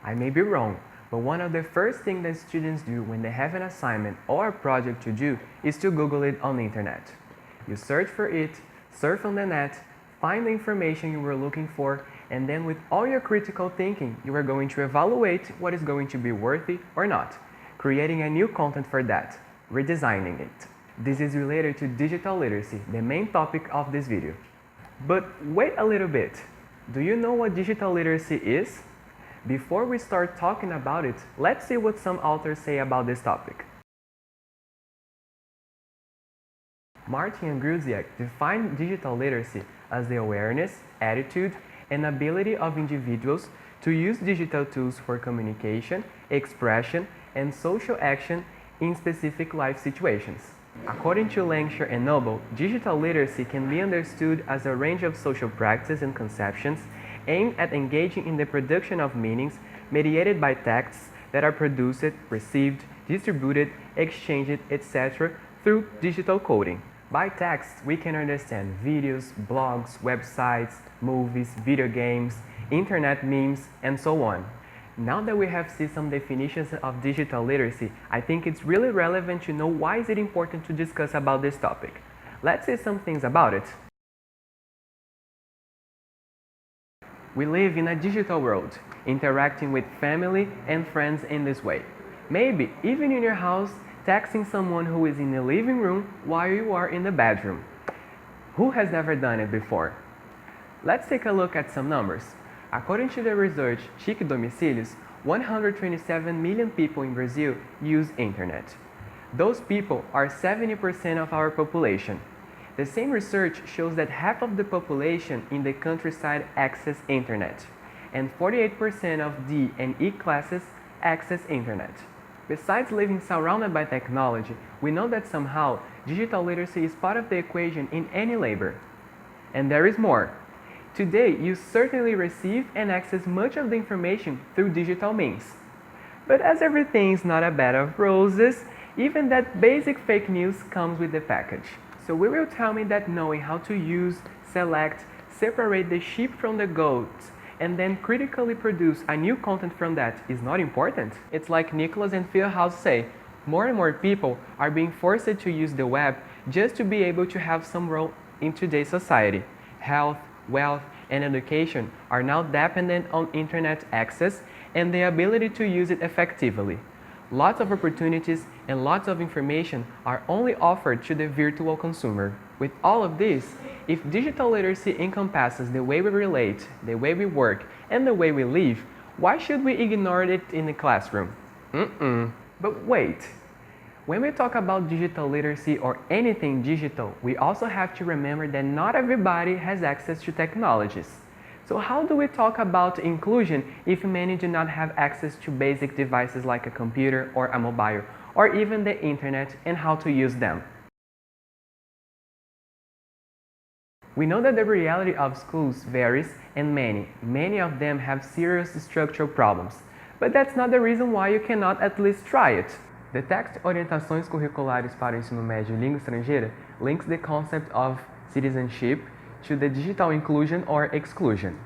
I may be wrong, but one of the first things that students do when they have an assignment or a project to do is to Google it on the internet. You search for it, surf on the net, find the information you were looking for, and then with all your critical thinking, you are going to evaluate what is going to be worthy or not, creating a new content for that, redesigning it. This is related to digital literacy, the main topic of this video. But wait a little bit. Do you know what digital literacy is? Before we start talking about it, let's see what some authors say about this topic. Martin and Gruziak define digital literacy as the awareness, attitude, and ability of individuals to use digital tools for communication, expression, and social action in specific life situations. According to Langsher and Noble, digital literacy can be understood as a range of social practices and conceptions aimed at engaging in the production of meanings mediated by texts that are produced, received, distributed, exchanged, etc. through digital coding. By text, we can understand videos, blogs, websites, movies, video games, internet memes, and so on. Now that we have seen some definitions of digital literacy, I think it's really relevant to know why is it important to discuss about this topic. Let's see some things about it. We live in a digital world, interacting with family and friends in this way. Maybe even in your house, texting someone who is in the living room while you are in the bedroom. Who has never done it before? Let's take a look at some numbers. According to the research Chique Domicílios, 127 million people in Brazil use internet. Those people are 70% of our population. The same research shows that half of the population in the countryside access internet, and 48% of D and E classes access internet. Besides living surrounded by technology, we know that somehow digital literacy is part of the equation in any labor. And there is more. Today, you certainly receive and access much of the information through digital means. But as everything is not a bed of roses, even that basic fake news comes with the package. So we will tell me that knowing how to use, select, separate the sheep from the goats, and then critically produce a new content from that is not important? It's like Nicholas and Fieldhouse say, more and more people are being forced to use the web just to be able to have some role in today's society. Health, wealth, and education are now dependent on internet access and the ability to use it effectively. Lots of opportunities and lots of information are only offered to the virtual consumer. With all of this, if digital literacy encompasses the way we relate, the way we work, and the way we live, why should we ignore it in the classroom? But wait. When we talk about digital literacy or anything digital, we also have to remember that not everybody has access to technologies. So how do we talk about inclusion if many do not have access to basic devices like a computer or a mobile, or even the internet, and how to use them? We know that the reality of schools varies, and many of them have serious structural problems. But that's not the reason why you cannot at least try it. The text Orientações Curriculares para o Ensino Médio em Língua Estrangeira links the concept of citizenship to the digital inclusion or exclusion.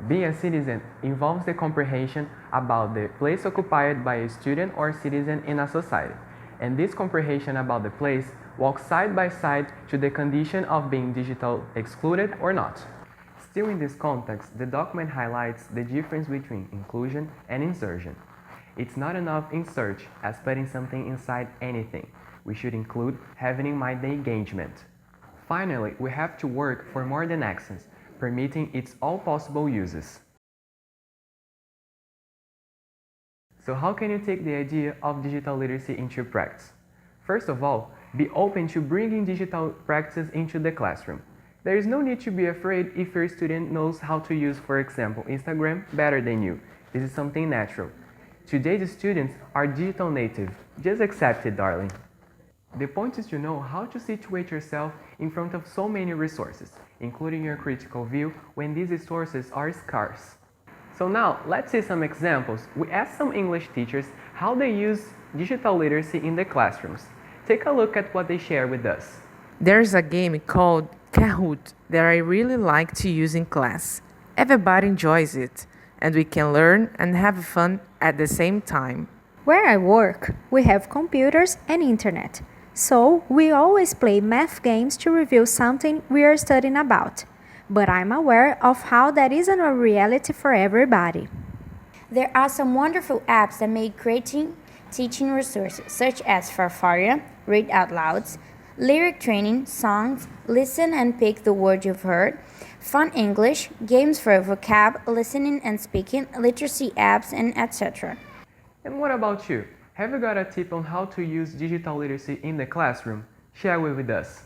Being a citizen involves the comprehension about the place occupied by a student or citizen in a society, and this comprehension about the place walks side by side to the condition of being digital excluded or not. Still in this context, the document highlights the difference between inclusion and insertion. It's not enough insert as putting something inside anything. We should include having in mind the engagement. Finally, we have to work for more than access, permitting its all possible uses. So how can you take the idea of digital literacy into practice? First of all, be open to bringing digital practices into the classroom. There is no need to be afraid if your student knows how to use, for example, Instagram better than you. This is something natural. Today's students are digital native. Just accept it, darling. The point is to know how to situate yourself in front of so many resources, including your critical view when these resources are scarce. So now, let's see some examples. We asked some English teachers how they use digital literacy in the classrooms. Take a look at what they share with us. There's a game called Kahoot that I really like to use in class. Everybody enjoys it. and we can learn and have fun at the same time. Where I work, we have computers and internet, so we always play math games to review something we are studying about. But I'm aware of how that isn't a reality for everybody. There are some wonderful apps that make great teaching resources, such as Farfaria, Read Out Louds, lyric training, songs, listen and pick the word you've heard, fun English, games for vocab, listening and speaking, literacy apps, and etc. And what about you? Have you got a tip on how to use digital literacy in the classroom? Share with us.